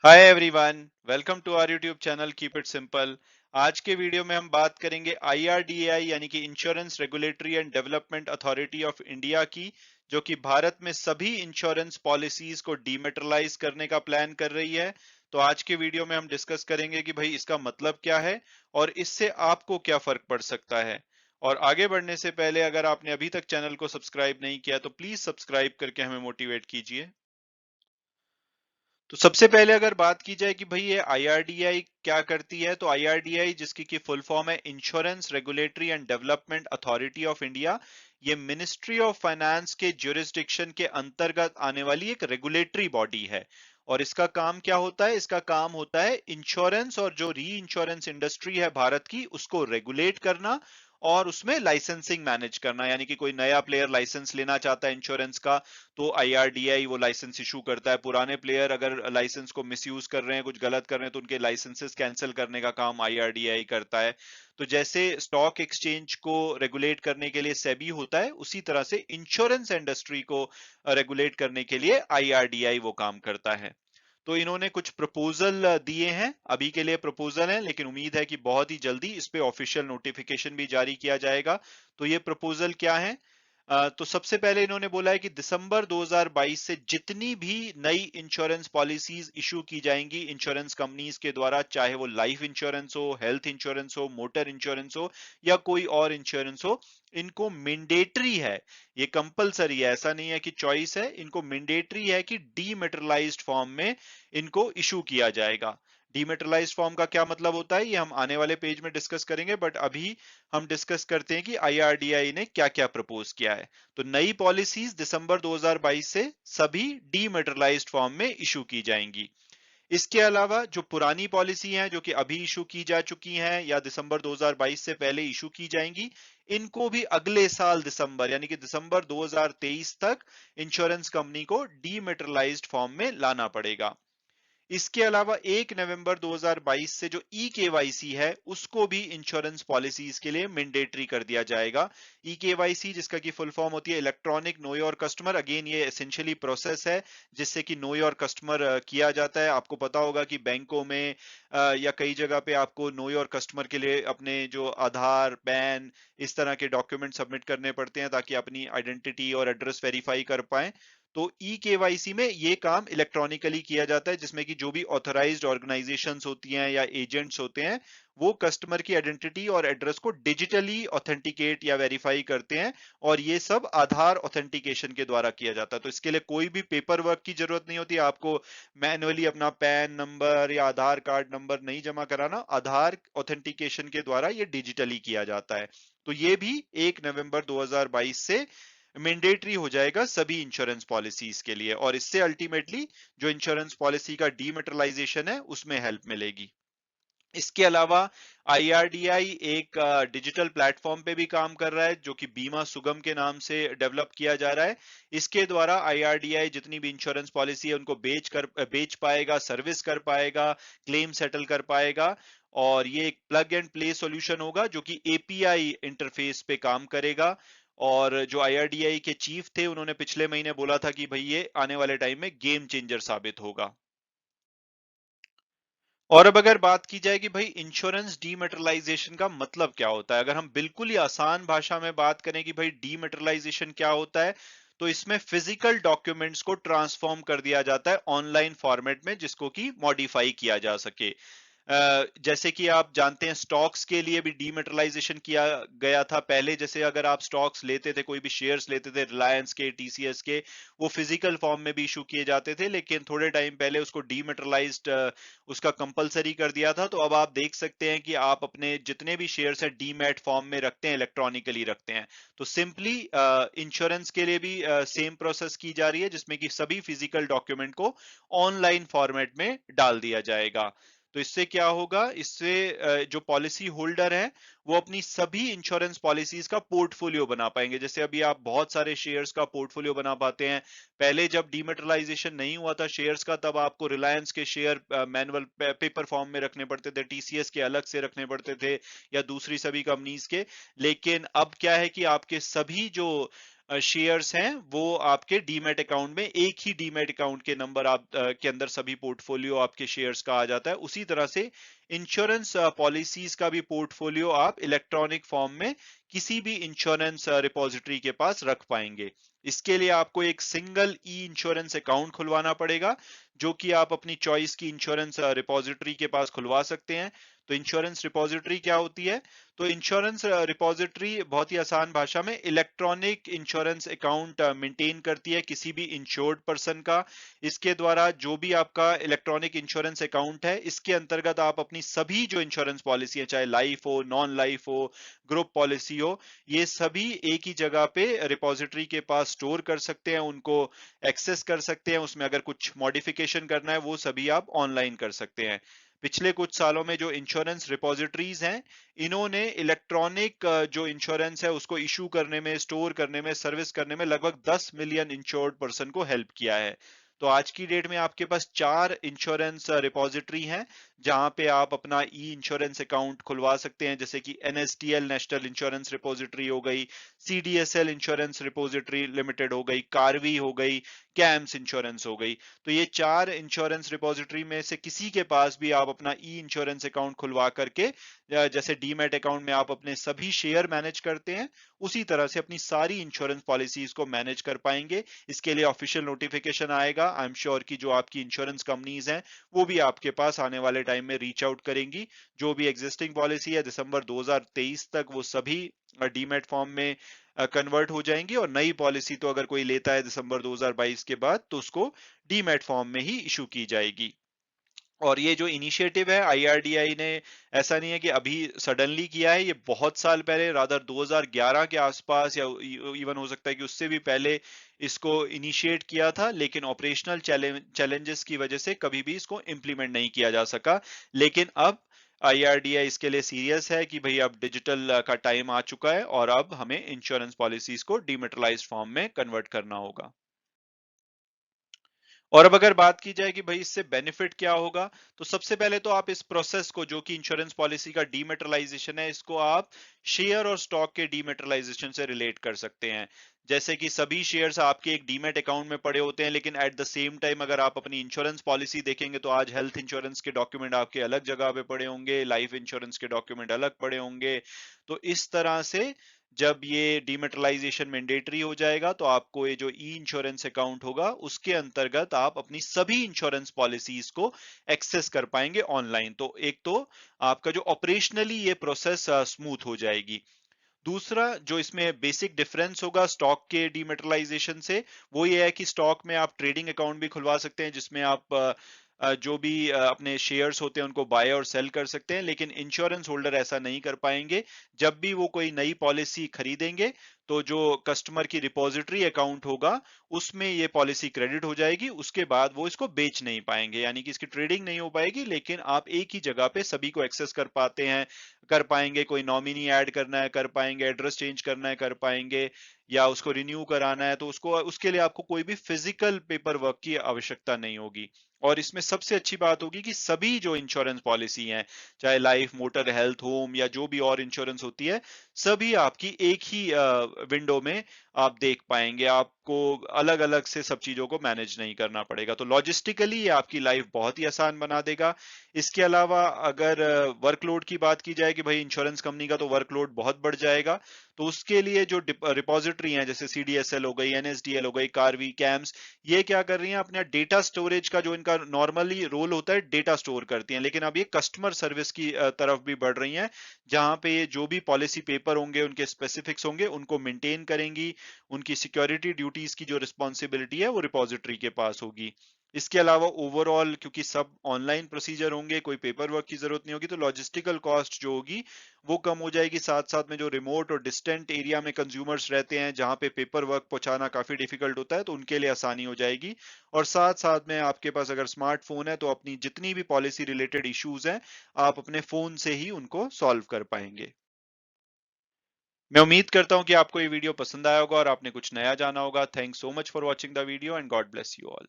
Hi everyone, welcome to our YouTube channel keep it simple. आज के video में हम बात करेंगे आईआरडीएआई यानी कि insurance regulatory and development authority of India की, जो कि भारत में सभी इंश्योरेंस पॉलिसीज को डीमेटरलाइज करने का प्लान कर रही है। तो आज के वीडियो में हम डिस्कस करेंगे कि भाई इसका मतलब क्या है और इससे आपको क्या फर्क पड़ सकता है। और आगे बढ़ने से पहले अगर आपने अभी तक चैनल को सब्सक्राइब नहीं किया तो प्लीज सब्सक्राइब करके हमें मोटिवेट कीजिए। तो सबसे पहले अगर बात की जाए कि भाई ये आईआरडीआई क्या करती है, तो आईआरडीआई जिसकी की फुल फॉर्म है insurance regulatory and development authority of India, ये मिनिस्ट्री ऑफ फाइनेंस के ज्यूरिसडिक्शन के अंतर्गत आने वाली एक रेगुलेटरी बॉडी है। और इसका काम क्या होता है? इसका काम होता है इंश्योरेंस और जो री इंश्योरेंस इंडस्ट्री है भारत की उसको रेगुलेट करना और उसमें लाइसेंसिंग मैनेज करना। यानी कि कोई नया प्लेयर लाइसेंस लेना चाहता है इंश्योरेंस का, तो आईआरडीआई वो लाइसेंस इशू करता है। पुराने प्लेयर अगर लाइसेंस को मिसयूज कर रहे हैं, कुछ गलत कर रहे हैं, तो उनके लाइसेंसेस कैंसिल करने का काम आईआरडीआई करता है। तो जैसे स्टॉक एक्सचेंज को रेगुलेट करने के लिए सेबी होता है, उसी तरह से इंश्योरेंस इंडस्ट्री को रेगुलेट करने के लिए आईआरडीआई वो काम करता है। तो इन्होंने कुछ प्रपोजल दिए हैं, अभी के लिए प्रपोजल है, लेकिन उम्मीद है कि बहुत ही जल्दी इस पे ऑफिशियल नोटिफिकेशन भी जारी किया जाएगा। तो ये प्रपोजल क्या है? तो सबसे पहले इन्होंने बोला है कि दिसंबर 2022 से जितनी भी नई इंश्योरेंस पॉलिसीज इशू की जाएंगी इंश्योरेंस कंपनीज के द्वारा, चाहे वो लाइफ इंश्योरेंस हो, हेल्थ इंश्योरेंस हो, मोटर इंश्योरेंस हो या कोई और इंश्योरेंस हो, इनको मैंडेटरी है, ये कंपलसरी है, ऐसा नहीं है कि चॉइस है, इनको मैंडेटरी है कि डीमेटेरियलाइज्ड फॉर्म में इनको इशू किया जाएगा। डीमेटेरियलाइज्ड फॉर्म का क्या मतलब होता है ये हम आने वाले पेज में डिस्कस करेंगे, बट अभी हम डिस्कस करते हैं कि आईआरडीआई ने क्या क्या प्रपोज किया है। तो नई पॉलिसीज दिसंबर 2022 से सभी डीमेटेरियलाइज्ड फॉर्म में इशू की जाएंगी। इसके अलावा जो पुरानी पॉलिसी हैं जो कि अभी इशू की जा चुकी हैं या दिसंबर 2022 से पहले इशू की जाएंगी, इनको भी अगले साल दिसंबर यानी कि दिसंबर 2023 तक इंश्योरेंस कंपनी को डीमेटेरियलाइज्ड फॉर्म में लाना पड़ेगा। इसके अलावा 1 नवंबर 2022 से जो ई केवाईसी है उसको भी इंश्योरेंस पॉलिसीज के लिए मैंडेटरी कर दिया जाएगा। ई केवाईसी जिसका की फुल फॉर्म होती है electronic know your customer. Again ये एसेंशियली प्रोसेस है जिससे कि नो योर कस्टमर किया जाता है। आपको पता होगा कि बैंकों में या कई जगह पे आपको नो योर कस्टमर के लिए अपने जो आधार, पैन, इस तरह के डॉक्यूमेंट सबमिट करने पड़ते हैं ताकि अपनी आइडेंटिटी और एड्रेस वेरीफाई कर पाए। तो ई केवाईसी में ये काम इलेक्ट्रॉनिकली किया जाता है, जिसमें कि जो भी ऑथराइज्ड ऑर्गेनाइजेशंस होती हैं या एजेंट्स होते हैं वो कस्टमर की आइडेंटिटी और एड्रेस को डिजिटली ऑथेंटिकेट या वेरीफाई करते हैं। और ये सब आधार ऑथेंटिकेशन के द्वारा किया जाता है। तो इसके लिए कोई भी पेपर वर्क की जरूरत नहीं होती, आपको मैन्युअली अपना पैन नंबर या आधार कार्ड नंबर नहीं जमा कराना, आधार ऑथेंटिकेशन के द्वारा ये डिजिटली किया जाता है। तो ये भी 1 नवंबर 2022 से मैंडेटरी हो जाएगा सभी इंश्योरेंस पॉलिसीज के लिए, और इससे अल्टीमेटली जो इंश्योरेंस पॉलिसी का डीमेटेरियलाइजेशन है उसमें हेल्प मिलेगी। इसके अलावा आईआरडीआई एक डिजिटल प्लेटफॉर्म पे भी काम कर रहा है जो कि बीमा सुगम के नाम से डेवलप किया जा रहा है। इसके द्वारा आईआरडीआई जितनी भी इंश्योरेंस पॉलिसी है उनको बेच पाएगा, सर्विस कर पाएगा, क्लेम सेटल कर पाएगा। और ये एक प्लग एंड प्ले सॉल्यूशन होगा जो कि एपीआई इंटरफेस पे काम करेगा। और जो आईआरडीआई के चीफ थे उन्होंने पिछले महीने बोला था कि भाई ये आने वाले टाइम में गेम चेंजर साबित होगा। और अब अगर बात की जाए कि भाई इंश्योरेंस डीमेटेरियलाइजेशन का मतलब क्या होता है, अगर हम बिल्कुल ही आसान भाषा में बात करें कि भाई डीमेटेरियलाइजेशन क्या होता है, तो इसमें फिजिकल डॉक्यूमेंट्स को ट्रांसफॉर्म कर दिया जाता है ऑनलाइन फॉर्मेट में जिसको कि मॉडिफाई किया जा सके। जैसे कि आप जानते हैं स्टॉक्स के लिए भी डीमेटेरियलाइजेशन किया गया था पहले। जैसे अगर आप स्टॉक्स लेते थे, कोई भी शेयर्स लेते थे रिलायंस के, टीसीएस के, वो फिजिकल फॉर्म में भी इशू किए जाते थे, लेकिन थोड़े टाइम पहले उसको डीमेटेरियलाइज्ड उसका कंपलसरी कर दिया था। तो अब आप देख सकते हैं कि आप अपने जितने भी शेयर्स है डीमैट फॉर्म में रखते हैं, इलेक्ट्रॉनिकली रखते हैं। तो सिंपली इंश्योरेंस के लिए भी सेम प्रोसेस की जा रही है जिसमें कि सभी फिजिकल डॉक्यूमेंट को ऑनलाइन फॉर्मेट में डाल दिया जाएगा। तो इससे क्या होगा? इससे जो पॉलिसी होल्डर है वो अपनी सभी इंश्योरेंस पॉलिसीज का पोर्टफोलियो बना पाएंगे। जैसे अभी आप बहुत सारे शेयर्स का पोर्टफोलियो बना पाते हैं, पहले जब डीमेटेरियलाइजेशन नहीं हुआ था शेयर्स का तब आपको रिलायंस के शेयर मैनुअल पेपर फॉर्म में रखने पड़ते थे, टीसीएस के अलग से रखने पड़ते थे या दूसरी सभी कंपनीज के। लेकिन अब क्या है कि आपके सभी जो शेयर्स हैं वो आपके डीमैट अकाउंट में, एक ही डीमैट अकाउंट के नंबर आप के अंदर सभी पोर्टफोलियो आपके शेयर्स का आ जाता है। उसी तरह से इंश्योरेंस पॉलिसीज का भी पोर्टफोलियो आप इलेक्ट्रॉनिक फॉर्म में किसी भी इंश्योरेंस रिपोजिटरी के पास रख पाएंगे। इसके लिए आपको एक सिंगल ई इंश्योरेंस अकाउंट खुलवाना पड़ेगा, जो कि आप अपनी चॉइस की इंश्योरेंस रिपोजिटरी के पास खुलवा सकते हैं। तो इंश्योरेंस रिपोजिटरी क्या होती है? तो इंश्योरेंस रिपोजिटरी बहुत ही आसान भाषा में इलेक्ट्रॉनिक इंश्योरेंस अकाउंट मेंटेन करती है किसी भी इंश्योर्ड पर्सन का। इसके द्वारा जो भी आपका इलेक्ट्रॉनिक इंश्योरेंस अकाउंट है, इसके अंतर्गत आप अपनी सभी जो इंश्योरेंस पॉलिसी है, चाहे लाइफ हो, नॉन लाइफ हो, ग्रुप पॉलिसी हो, ये सभी एक ही जगह पे रिपोजिटरी के पास स्टोर कर सकते हैं, उनको एक्सेस कर सकते हैं। उसमें अगर कुछ मॉडिफिकेशन करना है वो सभी आप ऑनलाइन कर सकते हैं। पिछले कुछ सालों में जो इंश्योरेंस रिपोजिटरीज हैं, इन्होंने इलेक्ट्रॉनिक जो इंश्योरेंस है उसको इशू करने में, स्टोर करने में, सर्विस करने में लगभग 10 मिलियन इंश्योर्ड पर्सन को हेल्प किया है। तो आज की डेट में आपके पास 4 इंश्योरेंस रिपोजिटरी हैं, जहां पे आप अपना ई इंश्योरेंस अकाउंट खुलवा सकते हैं, जैसे कि एनएसडीएल नेशनल इंश्योरेंस रिपोजिटरी हो गई, सीडीएसएल इंश्योरेंस रिपोजिटरी लिमिटेड हो गई, कार्वी हो गई, कैम्स इंश्योरेंस हो गई। तो ये 4 इंश्योरेंस रिपोजिटरी में से किसी के पास भी आप अपना ई इंश्योरेंस अकाउंट खुलवा करके, जैसे डीमैट अकाउंट में आप अपने सभी शेयर मैनेज करते हैं, उसी तरह से अपनी सारी इंश्योरेंस पॉलिसीज को मैनेज कर पाएंगे। इसके लिए ऑफिशियल नोटिफिकेशन आएगा। आई एम श्योर कि जो आपकी इंश्योरेंस कंपनीज हैं वो भी आपके पास आने वाले टाइम में रीच आउट करेंगी। जो भी एग्जिस्टिंग पॉलिसी है दिसंबर 2023 तक वो सभी डीमैट फॉर्म में कन्वर्ट हो जाएंगी, और नई पॉलिसी तो अगर कोई लेता है दिसंबर 2022 के बाद तो उसको डीमैट फॉर्म में ही इशू की जाएगी। और ये जो इनिशिएटिव है आईआरडीआई ने, ऐसा नहीं है कि अभी सडनली किया है, ये बहुत साल पहले रादर 2011 के आसपास या इवन हो सकता है कि उससे भी पहले इसको इनिशिएट किया था, लेकिन ऑपरेशनल चैलेंजेस की वजह से कभी भी इसको इम्प्लीमेंट नहीं किया जा सका। लेकिन अब आईआरडीआई इसके लिए सीरियस है कि भाई अब डिजिटल का टाइम आ चुका है और अब हमें इंश्योरेंस पॉलिसीज को डिमेटलाइज्ड फॉर्म में कन्वर्ट करना होगा। और अब अगर बात की जाए कि भाई इससे बेनिफिट क्या होगा, तो सबसे पहले तो आप इस प्रोसेस को, जो कि इंश्योरेंस पॉलिसी का डीमेटरलाइजेशन है, इसको आप शेयर और स्टॉक के डीमेटरलाइजेशन से रिलेट कर सकते हैं। जैसे कि सभी शेयर्स आपके एक डीमेट अकाउंट में पड़े होते हैं, लेकिन एट द सेम टाइम अगर आप अपनी इंश्योरेंस पॉलिसी देखेंगे तो आज हेल्थ इंश्योरेंस के डॉक्यूमेंट आपके अलग जगह पे पड़े होंगे, लाइफ इंश्योरेंस के डॉक्यूमेंट अलग पड़े होंगे। तो इस तरह से जब ये डीमेटलाइजेशन मैंडेटरी हो जाएगा तो आपको ये जो ई इंश्योरेंस अकाउंट होगा उसके अंतर्गत आप अपनी सभी इंश्योरेंस पॉलिसीज को एक्सेस कर पाएंगे ऑनलाइन। तो एक तो आपका जो ऑपरेशनली ये प्रोसेस स्मूथ हो जाएगी। दूसरा जो इसमें बेसिक डिफरेंस होगा स्टॉक के डीमेटलाइजेशन से, वो ये है कि स्टॉक में आप ट्रेडिंग अकाउंट भी खुलवा सकते हैं, जिसमें आप जो भी अपने शेयर्स होते हैं उनको बाय और सेल कर सकते हैं, लेकिन इंश्योरेंस होल्डर ऐसा नहीं कर पाएंगे। जब भी वो कोई नई पॉलिसी खरीदेंगे तो जो कस्टमर की रिपोजिटरी अकाउंट होगा उसमें ये पॉलिसी क्रेडिट हो जाएगी, उसके बाद वो इसको बेच नहीं पाएंगे, यानी कि इसकी ट्रेडिंग नहीं हो पाएगी, लेकिन आप एक ही जगह पे सभी को एक्सेस कर पाते हैं, कर पाएंगे। कोई नॉमिनी ऐड करना है कर पाएंगे, एड्रेस चेंज करना है कर पाएंगे, या उसको रिन्यू कराना है तो उसको, उसके लिए आपको कोई भी फिजिकल पेपर वर्क की आवश्यकता नहीं होगी। और इसमें सबसे अच्छी बात होगी कि सभी जो इंश्योरेंस पॉलिसी हैं, चाहे लाइफ, मोटर, हेल्थ, होम या जो भी और इंश्योरेंस होती है, सभी आपकी एक ही विंडो में आप देख पाएंगे। आपको अलग अलग से सब चीजों को मैनेज नहीं करना पड़ेगा। तो लॉजिस्टिकली ये आपकी लाइफ बहुत ही आसान बना देगा। इसके अलावा अगर वर्कलोड की बात की जाए कि भाई इंश्योरेंस कंपनी का तो वर्कलोड बहुत बढ़ जाएगा, तो उसके लिए जो रिपोजिटरी हैं जैसे सीडीएसएल हो गई, एनएसडीएल हो गई, कार्वी, कैम्स, ये क्या कर रही हैं, अपना डेटा स्टोरेज का जो इनका नॉर्मली रोल होता है डेटा स्टोर करती हैं, लेकिन अब ये कस्टमर सर्विस की तरफ भी बढ़ रही हैं, जहां पे ये जो भी पॉलिसी पेपर होंगे, उनके स्पेसिफिक्स होंगे, उनको मेंटेन करेंगी। उनकी सिक्योरिटी ड्यूटीज की जो रिस्पॉन्सिबिलिटी है वो रिपोजिटरी के पास होगी। इसके अलावा ओवरऑल क्योंकि सब ऑनलाइन प्रोसीजर होंगे, कोई पेपर वर्क की जरूरत नहीं होगी, तो लॉजिस्टिकल कॉस्ट जो होगी वो कम हो जाएगी। साथ साथ में जो रिमोट और डिस्टेंट एरिया में कंज्यूमर्स रहते हैं, जहां पे पेपर वर्क पहुंचाना काफी डिफिकल्ट होता है, तो उनके लिए आसानी हो जाएगी। और साथ साथ में आपके पास अगर स्मार्टफोन है तो अपनी जितनी भी पॉलिसी रिलेटेड इश्यूज हैं, आप अपने फोन से ही उनको सॉल्व कर पाएंगे। मैं उम्मीद करता हूं कि आपको ये वीडियो पसंद आया होगा और आपने कुछ नया जाना होगा। Thanks so much for watching the video and God bless you all.